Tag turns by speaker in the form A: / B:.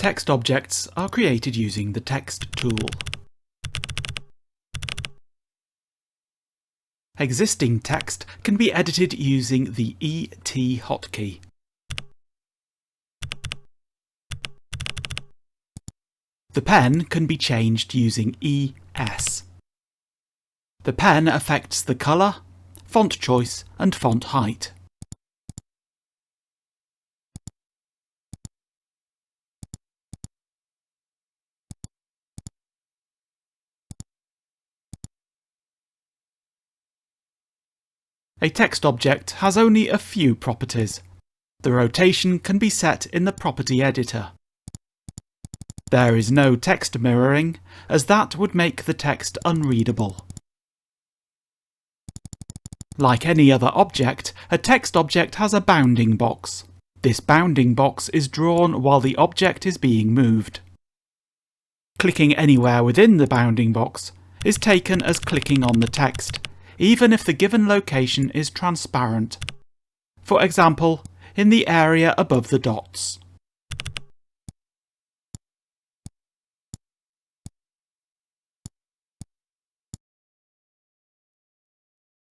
A: Text objects are created using the Text tool. Existing text can be edited using the ET hotkey. The pen can be changed using ES. The pen affects the colour, font choice and font height. A text object has only a few properties. The rotation can be set in the property editor. There is no text mirroring, as that would make the text unreadable. Like any other object, a text object has a bounding box. This bounding box is drawn while the object is being moved. Clicking anywhere within the bounding box is taken as clicking on the text, even if the given location is transparent. For example, in the area above the dots.